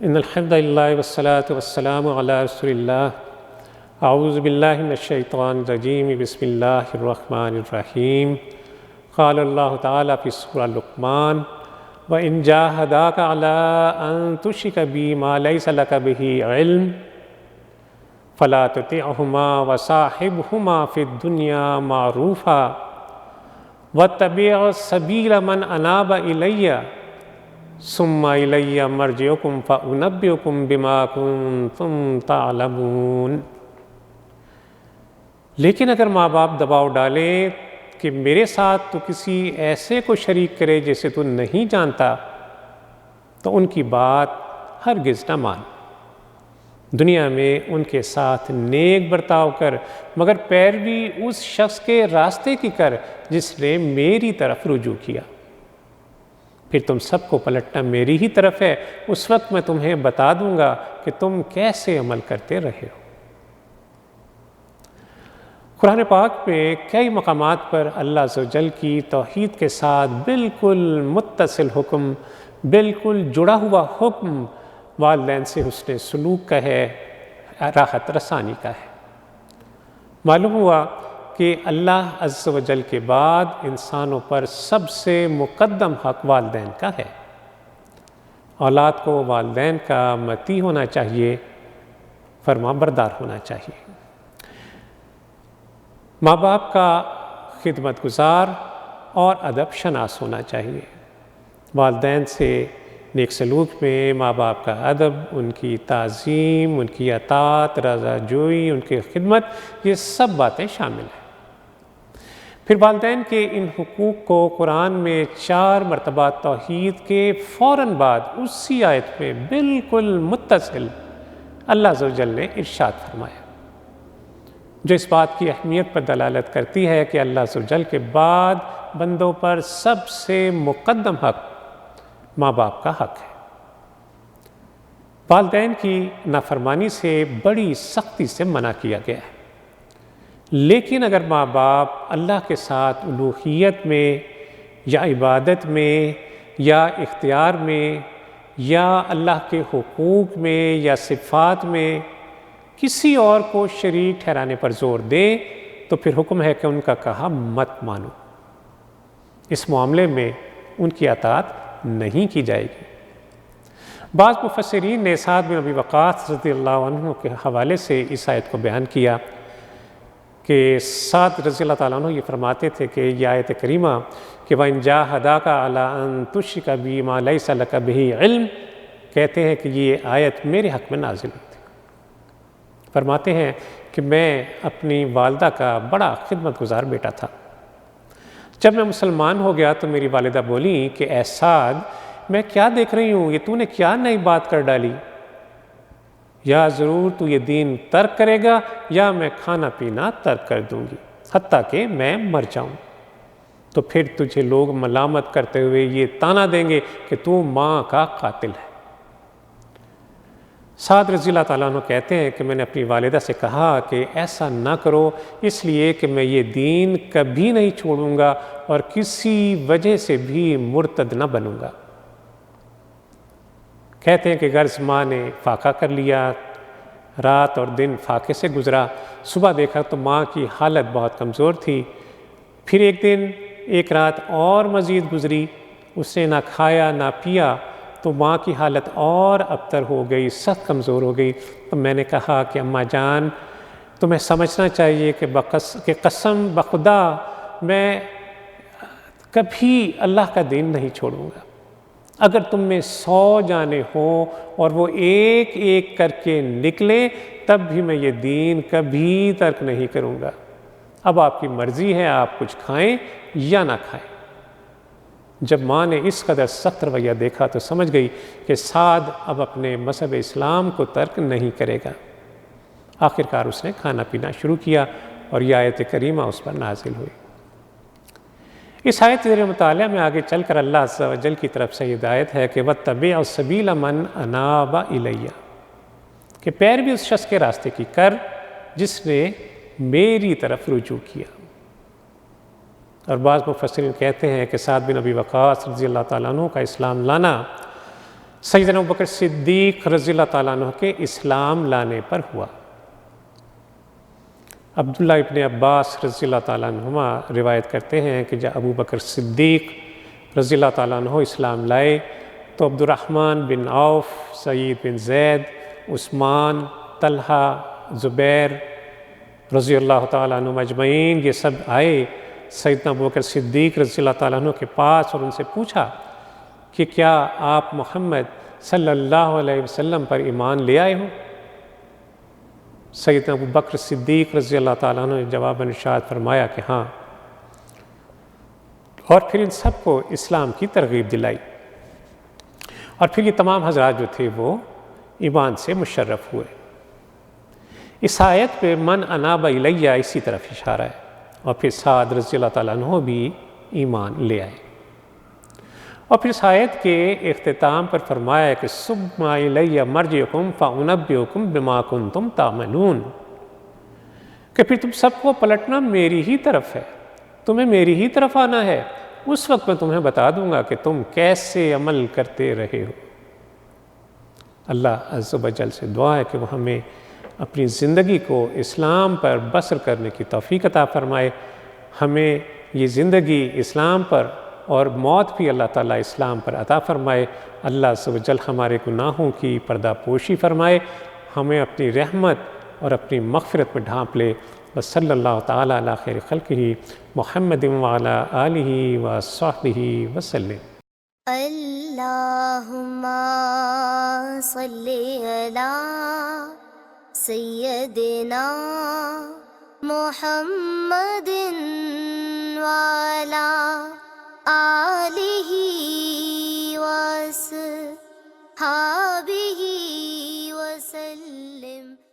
ان الحمد للہ والصلاة والسلام علی رسول اللہ اعوذ باللہ من الشیطان الرجیم بسم اللہ الرحمن الرحیم قال اللہ تعالیٰ فی سورہ لقمان وَإِن جَاهَدَاكَ عَلَىٰ أَن تُشْرِكَ بِي مَا لَيْسَ لَكَ بِهِ عِلْمٌ فَلَا تُطِعْهُمَا وَصَاحِبْهُمَا فِي الدُّنْيَا مَعْرُوفًا وَاتَّبِعْ سَبِيلَ مَنْ أَنَابَ إِلَيَّ ثُمَّ إِلَيَّ مَرْجِعُكُمْ فَأُنَبِّئُكُمْ بِمَا كُنتُمْ تَعْلَمُونَ۔ لیکن اگر ماں باپ دباؤ ڈالیں کہ میرے ساتھ تو کسی ایسے کو شریک کرے جسے تو نہیں جانتا، تو ان کی بات ہرگز نہ مان۔ دنیا میں ان کے ساتھ نیک برتاؤ کر، مگر پیروی اس شخص کے راستے کی کر جس نے میری طرف رجوع کیا۔ پھر تم سب کو پلٹنا میری ہی طرف ہے، اس وقت میں تمہیں بتا دوں گا کہ تم کیسے عمل کرتے رہے ہو۔ قرآن پاک میں کئی مقامات پر اللہ عز و جل کی توحید کے ساتھ بالکل متصل حکم، بالکل جڑا ہوا حکم والدین سے حسن سلوک کا ہے، راحت رسانی کا ہے۔ معلوم ہوا کہ اللہ عز و جل کے بعد انسانوں پر سب سے مقدم حق والدین کا ہے۔ اولاد کو والدین کا مطیع ہونا چاہیے، فرما بردار ہونا چاہیے، ماں باپ کا خدمت گزار اور ادب شناس ہونا چاہیے۔ والدین سے نیک سلوک میں ماں باپ کا ادب، ان کی تعظیم، ان کی اطاعت، رضا جوئی، ان کی خدمت، یہ سب باتیں شامل ہیں۔ پھر والدین کے ان حقوق کو قرآن میں 4 مرتبہ توحید کے فوراً بعد اسی آیت میں بالکل متصل اللہ عز و جل نے ارشاد فرمایا، جو اس بات کی اہمیت پر دلالت کرتی ہے کہ اللہ عز و جل کے بعد بندوں پر سب سے مقدم حق ماں باپ کا حق ہے۔ والدین کی نافرمانی سے بڑی سختی سے منع کیا گیا ہے، لیکن اگر ماں باپ اللہ کے ساتھ الوہیت میں یا عبادت میں یا اختیار میں یا اللہ کے حقوق میں یا صفات میں کسی اور کو شریک ٹھہرانے پر زور دیں تو پھر حکم ہے کہ ان کا کہا مت مانو، اس معاملے میں ان کی اطاعت نہیں کی جائے گی۔ بعض مفسرین نے سعد بن ابی وقاص رضی اللہ عنہ کے حوالے سے اس آیت کو بیان کیا کہ سعد رضی اللہ تعالیٰ عنہ یہ فرماتے تھے کہ یہ آیت کریمہ کہ وَإِن جَاهَدَاكَ عَلَىٰ أَن تُشْرِكَ بِي مَا لَيْسَ لَكَ بِهِ عِلْمٌ، کہتے ہیں کہ یہ آیت میرے حق میں نازل ہوئی تھی۔ فرماتے ہیں کہ میں اپنی والدہ کا بڑا خدمت گزار بیٹا تھا۔ جب میں مسلمان ہو گیا تو میری والدہ بولی کہ اے سعد، میں کیا دیکھ رہی ہوں، یہ تو نے کیا نئی بات کر ڈالی، یا ضرور تو یہ دین ترک کرے گا یا میں کھانا پینا ترک کر دوں گی حتیٰ کہ میں مر جاؤں، تو پھر تجھے لوگ ملامت کرتے ہوئے یہ طعنہ دیں گے کہ تو ماں کا قاتل ہے۔ سعد رضی اللہ تعالیٰ عنہ کہتے ہیں کہ میں نے اپنی والدہ سے کہا کہ ایسا نہ کرو، اس لیے کہ میں یہ دین کبھی نہیں چھوڑوں گا اور کسی وجہ سے بھی مرتد نہ بنوں گا۔ کہتے ہیں کہ غرض ماں نے فاقہ کر لیا، رات اور دن فاقے سے گزرا، صبح دیکھا تو ماں کی حالت بہت کمزور تھی۔ پھر ایک دن ایک رات اور مزید گزری، اس نے نہ کھایا نہ پیا، تو ماں کی حالت اور ابتر ہو گئی، سخت کمزور ہو گئی۔ تو میں نے کہا کہ اماں جان، تمہیں سمجھنا چاہیے کہ قسم بخدا میں کبھی اللہ کا دین نہیں چھوڑوں گا، اگر تم میں 100 جانیں ہوں اور وہ ایک ایک کر کے نکلیں تب بھی میں یہ دین کبھی ترک نہیں کروں گا۔ اب آپ کی مرضی ہے، آپ کچھ کھائیں یا نہ کھائیں۔ جب ماں نے اس قدر سخت رویہ دیکھا تو سمجھ گئی کہ سعد اب اپنے مذہب اسلام کو ترک نہیں کرے گا۔ آخرکار اس نے کھانا پینا شروع کیا اور یہ آیت کریمہ اس پر نازل ہوئی۔ اس آیت کے مطالعہ میں آگے چل کر اللہ عز و جل کی طرف سے ہدایت ہے کہ وَاتَّبِعْ سَبِيلَ مَنْ أَنَابَ إِلَيَّ، کہ پیروی اس شخص کے راستے کی کر جس نے میری طرف رجوع کیا۔ اور بعض مفسرین کہتے ہیں کہ سعد بن ابی وقاص رضی اللہ تعالیٰ عنہ کا اسلام لانا سیدنا ابوبکر صدیق رضی اللہ تعالیٰ عنہ کے اسلام لانے پر ہوا۔ عبداللہ ابن عباس رضی اللہ تعالیٰ عنہما روایت کرتے ہیں کہ جب ابوبکر صدیق رضی اللہ تعالیٰ عنہ اسلام لائے تو عبد الرحمن بن عوف، سعید بن زید، عثمان، طلحہ، زبیر رضی اللہ تعالیٰ عنہ اجمعین یہ سب آئے سیدنا ابوبکر صدیق رضی اللہ تعالیٰ عنہ کے پاس اور ان سے پوچھا کہ کیا آپ محمد صلی اللہ علیہ وسلم پر ایمان لے آئے ہوں؟ سیدنا ابوبکر صدیق رضی اللہ تعالیٰ عنہ نے جواباً ارشاد فرمایا کہ ہاں، اور پھر ان سب کو اسلام کی ترغیب دلائی، اور پھر یہ تمام حضرات جو تھے وہ ایمان سے مشرف ہوئے۔ اس آیت پہ من اناب الیہ اسی طرف اشارہ ہے، اور پھر سعد رضی اللہ تعالیٰ عنہ بھی ایمان لے آئے، اور پھر اس آیت کے اختتام پر فرمایا کہ ثم الی مرجعکم فانبئکم بما کنتم تعملون، کہ پھر تم سب کو پلٹنا میری ہی طرف ہے، تمہیں میری ہی طرف آنا ہے، اس وقت میں تمہیں بتا دوں گا کہ تم کیسے عمل کرتے رہے ہو۔ اللہ عز و جل سے دعا ہے کہ وہ ہمیں اپنی زندگی کو اسلام پر بسر کرنے کی توفیق عطا فرمائے، ہمیں یہ زندگی اسلام پر اور موت بھی اللہ تعالیٰ اسلام پر عطا فرمائے۔ اللہ عز و جل ہمارے گناہوں کی پردہ پوشی فرمائے، ہمیں اپنی رحمت اور اپنی مغفرت میں ڈھانپ لے۔ وصلی اللہ تعالیٰ علی خیر خلقہ محمد وعلی آلہ وصحبہ وسلم۔ اللہم صلی علی سیدنا محمد وعلی